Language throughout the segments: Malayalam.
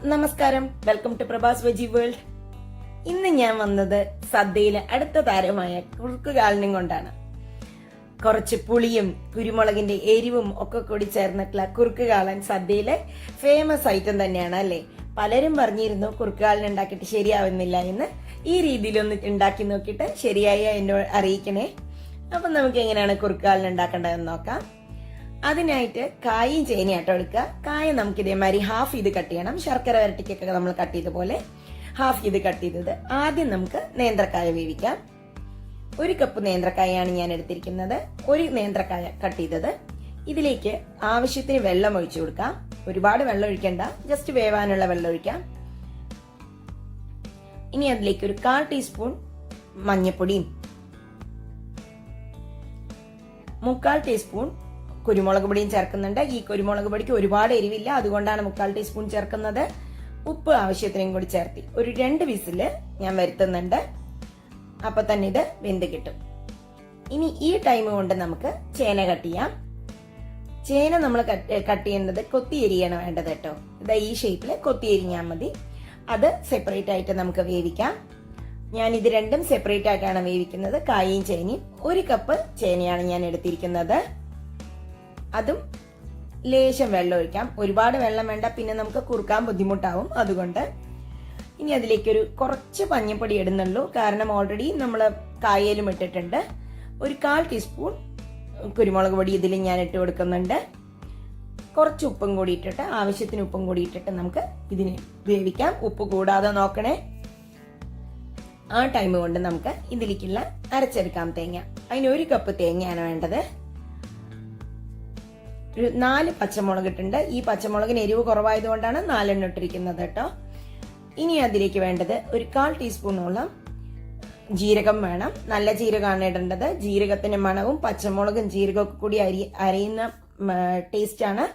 നമസ്കാരം, welcome to Prabhas veggie world. ഇന്ന് ഞാൻ വന്നത് സദ്യയിലെ അടുത്ത താരമായ കുറുക്ക് കാലനും കൊണ്ടാണ്. കുറച്ച് പുളിയും കുരുമുളകിന്റെ എരിവും ഒക്കെ കൂടി ചേർന്നിട്ടുള്ള കുറുക്ക് കാളൻ സദ്യയിലെ ഫേമസ് ഐറ്റം തന്നെയാണ് അല്ലേ. പലരും പറഞ്ഞിരുന്നു കുറുക്ക് കാലൻ ഉണ്ടാക്കിയിട്ട് ശരിയാവുന്നില്ല എന്ന്. ഈ രീതിയിലൊന്ന് ഉണ്ടാക്കി നോക്കിയിട്ട് ശരിയായ എന്നോട് അറിയിക്കണേ. അപ്പൊ നമുക്ക് എങ്ങനെയാണ് കുറുക്ക് കാലൻ ഉണ്ടാക്കേണ്ടതെന്ന് നോക്കാം. അതിനായിട്ട് കായും ചേനയാട്ടോ എടുക്കുക. കായ നമുക്ക് ഇതേമാതിരി ഹാഫ് ഇത് കട്ട് ചെയ്യണം. ശർക്കര വരട്ടിക്കൊക്കെ നമ്മൾ കട്ട് ചെയ്ത പോലെ ഹാഫ് ഇത് കട്ട് ചെയ്തത്. ആദ്യം നമുക്ക് നേന്ത്രക്കായ വേവിക്കാം. 1 കപ്പ് നേന്ത്രക്കായാണ് ഞാൻ എടുത്തിരിക്കുന്നത്. 1 നേന്ത്രക്കായ കട്ട് ചെയ്തത്. ഇതിലേക്ക് ആവശ്യത്തിന് വെള്ളം ഒഴിച്ചു കൊടുക്കാം. ഒരുപാട് വെള്ളം ഒഴിക്കണ്ട, ജസ്റ്റ് വേവാനുള്ള വെള്ളം ഒഴിക്കാം. ഇനി അതിലേക്ക് ഒരു 1/4 ടീസ്പൂൺ മഞ്ഞൾപ്പൊടിയും 3/4 ടീസ്പൂൺ കുരുമുളക് പൊടിയും ചേർക്കുന്നുണ്ട്. ഈ കുരുമുളക് പൊടിക്ക് ഒരുപാട് എരിവില്ല, അതുകൊണ്ടാണ് 3/4 ടീസ്പൂൺ ചേർക്കുന്നത്. ഉപ്പ് ആവശ്യത്തിനും കൂടി ചേർത്തി ഒരു 2 വിസില് ഞാൻ വരുത്തുന്നുണ്ട്. അപ്പൊ തന്നെ ഇത് വെന്ത് കിട്ടും. ഇനി ഈ ടൈം കൊണ്ട് നമുക്ക് ചേന കട്ട് ചെയ്യാം. ചേന നമ്മൾ കട്ട് ചെയ്യുന്നത് കൊത്തിയരിയാണ് വേണ്ടത് കേട്ടോ. ഇതാ ഈ ഷേപ്പില് കൊത്തിയരിഞ്ഞാൽ മതി. അത് സെപ്പറേറ്റ് ആയിട്ട് നമുക്ക് വേവിക്കാം. ഞാൻ ഇത് രണ്ടും സെപ്പറേറ്റ് ആയിട്ടാണ് വേവിക്കുന്നത്, കായയും ചേനയും. 1 കപ്പ് ചേനയാണ് ഞാൻ എടുത്തിരിക്കുന്നത്. അതും ലേശം വെള്ളം ഒഴിക്കാം. ഒരുപാട് വെള്ളം വേണ്ട, പിന്നെ നമുക്ക് കുറുക്കാൻ ബുദ്ധിമുട്ടാവും. അതുകൊണ്ട് ഇനി അതിലേക്കൊരു കുറച്ച് മഞ്ഞൾപ്പൊടി ഇടുന്നുള്ളൂ, കാരണം ഓൾറെഡി നമ്മൾ കായയിലും ഇട്ടിട്ടുണ്ട്. ഒരു 1/4 ടീസ്പൂൺ കുരുമുളക് പൊടി ഇതിൽ ഞാൻ ഇട്ട് കൊടുക്കുന്നുണ്ട്. കുറച്ച് ഉപ്പും കൂടി ഇട്ടിട്ട്, ആവശ്യത്തിന് ഉപ്പും കൂടി ഇട്ടിട്ട് നമുക്ക് ഇതിനെ വേവിക്കാം. ഉപ്പ് കൂടാതെ നോക്കണേ. ആ ടൈം കൊണ്ട് നമുക്ക് ഇതിലേക്കുള്ള അരച്ചെടുക്കാം തേങ്ങ. അതിന് 1 കപ്പ് തേങ്ങയാണ് വേണ്ടത്. ഒരു 4 പച്ചമുളക് ഇട്ടുണ്ട്. ഈ പച്ചമുളകിന് എരിവ് കുറവായതുകൊണ്ടാണ് 4 എണ്ണം ഇട്ടിരിക്കുന്നത് കേട്ടോ. ഇനി അതിലേക്ക് വേണ്ടത് ഒരു 1/4 ടീസ്പൂണോളം ജീരകം വേണം. നല്ല ജീരകമാണ് ഇടേണ്ടത്. ജീരകത്തിന്റെ മണവും പച്ചമുളകും ജീരകമൊക്കെ കൂടി അരിയുന്ന ടേസ്റ്റാണ്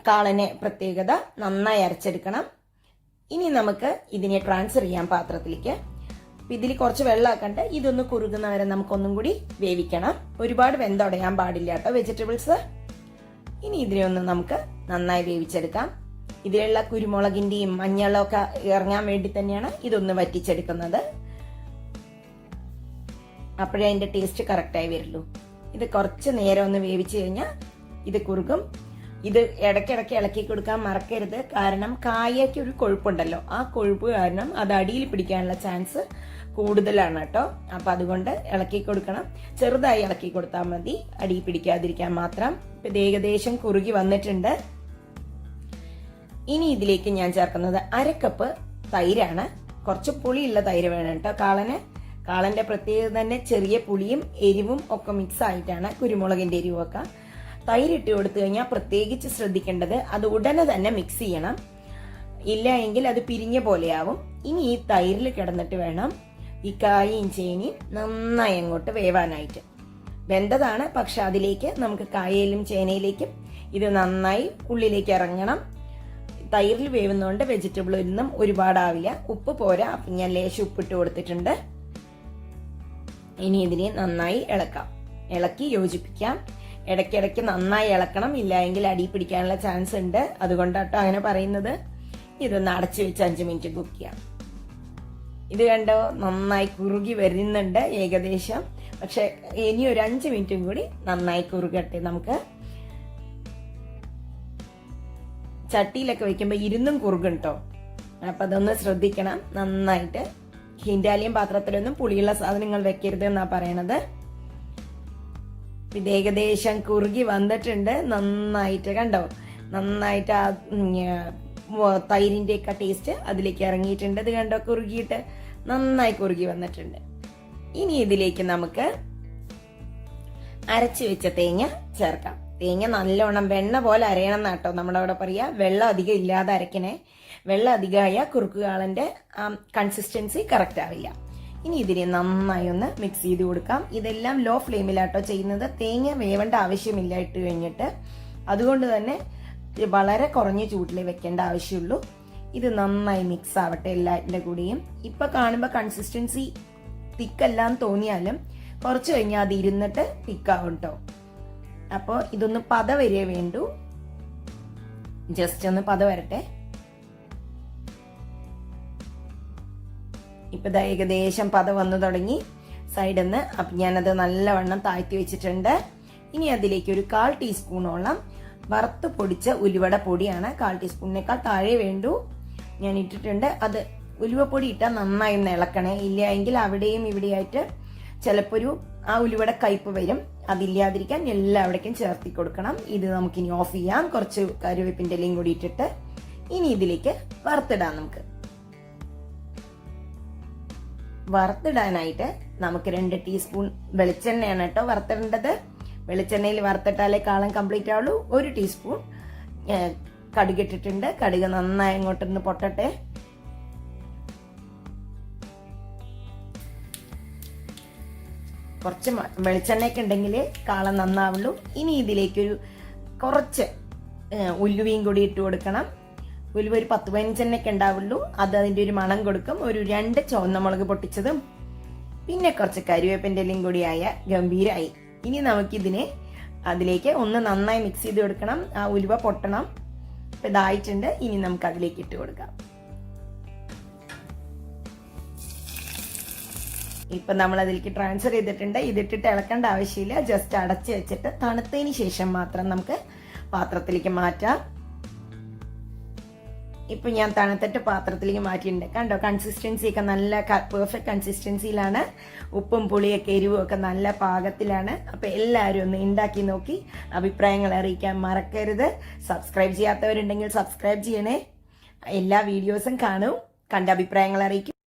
കാളനെ പ്രത്യേകത. നന്നായി അരച്ചെടുക്കണം. ഇനി നമുക്ക് ഇതിനെ ട്രാൻസ്ഫർ ചെയ്യാം പാത്രത്തിലേക്ക്. ഇതിൽ കുറച്ച് വെള്ളമാക്കണ്ട്. ഇതൊന്ന് കുറുകുന്നവരെ നമുക്കൊന്നും കൂടി വേവിക്കണം. ഒരുപാട് വെന്തുടയാൻ പാടില്ല കേട്ടോ വെജിറ്റബിൾസ്. ഇനി ഇതിനെ ഒന്ന് നമുക്ക് നന്നായി വേവിച്ചെടുക്കാം. ഇതിലുള്ള കുരുമുളകിന്റെയും മഞ്ഞളൊക്കെ ഇറങ്ങാൻ വേണ്ടി തന്നെയാണ് ഇതൊന്ന് വറ്റിച്ചെടുക്കുന്നത്. അപ്പോഴേ അതിന്റെ ടേസ്റ്റ് കറക്റ്റായി വരുള്ളൂ. ഇത് കുറച്ച് നേരം ഒന്ന് വേവിച്ചു കഴിഞ്ഞാൽ ഇത് കുറുകും. ഇത് ഇടയ്ക്കിടയ്ക്ക് ഇളക്കി കൊടുക്കാൻ മറക്കരുത്, കാരണം കായയ്ക്ക് ഒരു കൊഴുപ്പുണ്ടല്ലോ. ആ കൊഴുപ്പ് കാരണം അത് അടിയിൽ പിടിക്കാനുള്ള ചാൻസ് കൂടുതലാണ് കേട്ടോ. അപ്പൊ അതുകൊണ്ട് ഇളക്കി കൊടുക്കണം. ചെറുതായി ഇളക്കി കൊടുത്താൽ മതി, അടി പിടിക്കാതിരിക്കാൻ മാത്രം. ഇത് ഏകദേശം കുറുകി വന്നിട്ടുണ്ട്. ഇനി ഇതിലേക്ക് ഞാൻ ചേർക്കുന്നത് 1/2 കപ്പ് തൈരാണ്. കുറച്ച് പുളിയുള്ള തൈര് വേണം കേട്ടോ കാളന്. കാളന്റെ പ്രത്യേകത തന്നെ ചെറിയ പുളിയും എരിവും ഒക്കെ മിക്സ് ആയിട്ടാണ്, കുരുമുളകിന്റെ എരിവൊക്കെ. തൈരിട്ട് കൊടുത്തു കഴിഞ്ഞാൽ പ്രത്യേകിച്ച് ശ്രദ്ധിക്കേണ്ടത് അത് ഉടനെ തന്നെ മിക്സ് ചെയ്യണം, ഇല്ല എങ്കിൽ അത് പിരിഞ്ഞ പോലെയാവും. ഇനി ഈ തൈരിൽ കിടന്നിട്ട് വേണം ഈ കായയും ചേനയും നന്നായി അങ്ങോട്ട് വേവാനായിട്ട്. വെന്തതാണ്, പക്ഷെ അതിലേക്ക് നമുക്ക് കായയിലും ചേനയിലേക്കും ഇത് നന്നായി ഉള്ളിലേക്ക് ഇറങ്ങണം. തൈരിൽ വേവുന്നതുകൊണ്ട് വെജിറ്റബിളൊന്നും ഒരുപാടാവില്ല. ഉപ്പ് പോരാ, അപ്പം ഞാൻ ലേശം ഉപ്പിട്ട് കൊടുത്തിട്ടുണ്ട്. ഇനി ഇതിനെ നന്നായി ഇളക്കാം. ഇളക്കി യോജിപ്പിക്കാം. ഇടയ്ക്കിടയ്ക്ക് നന്നായി ഇളക്കണം, ഇല്ല എങ്കിൽ അടി പിടിക്കാനുള്ള ചാൻസ് ഉണ്ട്. അതുകൊണ്ടാട്ടോ അങ്ങനെ പറയുന്നത്. ഇതൊന്ന് അടച്ചു വെച്ച് 5 മിനിറ്റ് കുക്ക് ചെയ്യാം. ഇത് കണ്ടോ, നന്നായി കുറുകി വരുന്നുണ്ട് ഏകദേശം. പക്ഷെ ഇനി ഒരു 5 മിനിറ്റും കൂടി നന്നായി കുറുകട്ടെ. നമുക്ക് ചട്ടിയിലൊക്കെ വെക്കുമ്പോ ഇരുന്നും കുറുകും കേട്ടോ. അപ്പൊ അതൊന്ന് ശ്രദ്ധിക്കണം നന്നായിട്ട്. ഹിൻഡാലിയം പാത്രത്തിലൊന്നും പുളിയുള്ള സാധനങ്ങൾ വെക്കരുത് എന്നാ പറയണത്. ഇത് ഏകദേശം കുറുകി വന്നിട്ടുണ്ട് നന്നായിട്ട്. കണ്ടോ, നന്നായിട്ട് ആ തൈരിന്റെ ഒക്കെ ടേസ്റ്റ് അതിലേക്ക് ഇറങ്ങിയിട്ടുണ്ട്. ഇത് കണ്ടോ, കുറുകിയിട്ട് നന്നായി കുറുകി വന്നിട്ടുണ്ട്. ഇനി ഇതിലേക്ക് നമുക്ക് അരച്ചു വെച്ച തേങ്ങ ചേർക്കാം. തേങ്ങ നല്ലോണം വെണ്ണ പോലെ അരയണം എന്നാട്ടോ നമ്മുടെ അവിടെ പറയാ. വെള്ളം അധികം ഇല്ലാതെ അരക്കണേ. വെള്ളം അധികമായ കുറുക്ക് കാളന്റെ കൺസിസ്റ്റൻസി കറക്റ്റ് ആവില്ല. ഇനി ഇതിനെ നന്നായി ഒന്ന് മിക്സ് ചെയ്ത് കൊടുക്കാം. ഇതെല്ലാം ലോ ഫ്ലെയിമിലാട്ടോ ചെയ്യുന്നത്. തേങ്ങ വേവേണ്ട ആവശ്യമില്ല ഇട്ട് കഴിഞ്ഞിട്ട്. അതുകൊണ്ട് തന്നെ വളരെ കുറഞ്ഞ ചൂട്ടിൽ വെക്കേണ്ട ആവശ്യമുള്ളൂ. ഇത് നന്നായി മിക്സ് ആവട്ടെ എല്ലാറ്റിന്റെ കൂടെയും. ഇപ്പൊ കാണുമ്പോ കൺസിസ്റ്റൻസി തിക്കല്ലാന്ന് തോന്നിയാലും കുറച്ച് കഴിഞ്ഞാൽ അത് ഇരുന്നിട്ട് തിക്കാവും കേട്ടോ. അപ്പോൾ ഇതൊന്ന് പത വരെ വേണ്ടു. ജസ്റ്റ് ഒന്ന് പത വരട്ടെ. ഇപ്പം ഇതാ ഏകദേശം പത വന്നു തുടങ്ങി സൈഡിൽ നിന്ന്. അപ്പം ഞാനത് നല്ലവണ്ണം താഴ്ത്തി വെച്ചിട്ടുണ്ട്. ഇനി അതിലേക്ക് ഒരു 1/4 ടീസ്പൂണോളം വറുത്ത് പൊടിച്ച ഉലുവട പൊടിയാണ്. 1/4 ടീസ്പൂണിനേക്കാൾ താഴെ വേണ്ടു ഞാൻ ഇട്ടിട്ടുണ്ട്. അത് ഉലുവപ്പൊടി ഇട്ടാൽ നന്നായി ഒന്ന് ഇളക്കണേ, ഇല്ല എങ്കിൽ അവിടെയും ഇവിടെയായിട്ട് ചിലപ്പോൾ ആ ഉലുവയുടെ കയ്പ് വരും. അതില്ലാതിരിക്കാൻ എല്ലാവിടേക്കും ചേർത്തി കൊടുക്കണം. ഇത് നമുക്കിനി ഓഫ് ചെയ്യാം. കുറച്ച് കറിവേപ്പിൻ്റെ ഇലയും കൂടി ഇട്ടിട്ട് ഇനി ഇതിലേക്ക് വറുത്തിടാം. വറുത്തിടാനായിട്ട് നമുക്ക് 2 ടീസ്പൂൺ വെളിച്ചെണ്ണയാണ് കേട്ടോ വറുത്തിടേണ്ടത്. വെളിച്ചെണ്ണയിൽ വറുത്തിട്ടാലേ കാളം കംപ്ലീറ്റ് ആവുള്ളൂ. 1 ടീസ്പൂൺ കടുകിട്ടിട്ടുണ്ട്. കടുക് നന്നായി അങ്ങോട്ടൊന്ന് പൊട്ടട്ടെ. കുറച്ച് വെളിച്ചെണ്ണയൊക്കെ ഉണ്ടെങ്കിൽ കാളം നന്നാവുള്ളൂ. ഇനി ഇതിലേക്കൊരു കുറച്ച് ഉലുവയും കൂടി ഇട്ട് കൊടുക്കണം. ഉലുവ ഒരു 10-15 എണ്ണയൊക്കെ ഉണ്ടാവുള്ളൂ. അത് അതിൻ്റെ ഒരു മണം കൊടുക്കും. ഒരു 2 ചുവന്ന മുളക് പൊട്ടിച്ചതും പിന്നെ കുറച്ച് കരിവേപ്പിൻ്റെ ഇലയും കൂടിയായ ഗംഭീരമായി. ഇനി നമുക്കിതിനെ അതിലേക്ക് ഒന്ന് നന്നായി മിക്സ് ചെയ്ത് കൊടുക്കണം. ആ ഉലുവ പൊട്ടണം. ഇപ്പം ഇതായിട്ടുണ്ട്. ഇനി നമുക്ക് അതിലേക്ക് ഇട്ട് കൊടുക്കാം. ഇപ്പം നമ്മൾ അതിലേക്ക് ട്രാൻസ്ഫർ ചെയ്തിട്ടുണ്ട്. ഇതിട്ടിട്ട് ഇളക്കേണ്ട ആവശ്യമില്ല. ജസ്റ്റ് അടച്ച് വെച്ചിട്ട് തണുത്തതിന് ശേഷം മാത്രം നമുക്ക് പാത്രത്തിലേക്ക് മാറ്റാം. ഇപ്പൊ ഞാൻ തണുത്തിട്ട് പാത്രത്തിലേക്ക് മാറ്റിയിട്ടുണ്ട്. കണ്ടോ, കൺസിസ്റ്റൻസി ഒക്കെ നല്ല പെർഫെക്റ്റ് കൺസിസ്റ്റൻസിയിലാണ്. ഉപ്പും പുളിയൊക്കെ എരിവും ഒക്കെ നല്ല പാകത്തിലാണ്. അപ്പൊ എല്ലാവരും ഒന്ന് ഉണ്ടാക്കി നോക്കി അഭിപ്രായങ്ങൾ അറിയിക്കാൻ മറക്കരുത്. സബ്സ്ക്രൈബ് ചെയ്യാത്തവരുണ്ടെങ്കിൽ സബ്സ്ക്രൈബ് ചെയ്യണേ. എല്ലാ വീഡിയോസും കാണും, കണ്ട അഭിപ്രായങ്ങൾ അറിയിക്കും.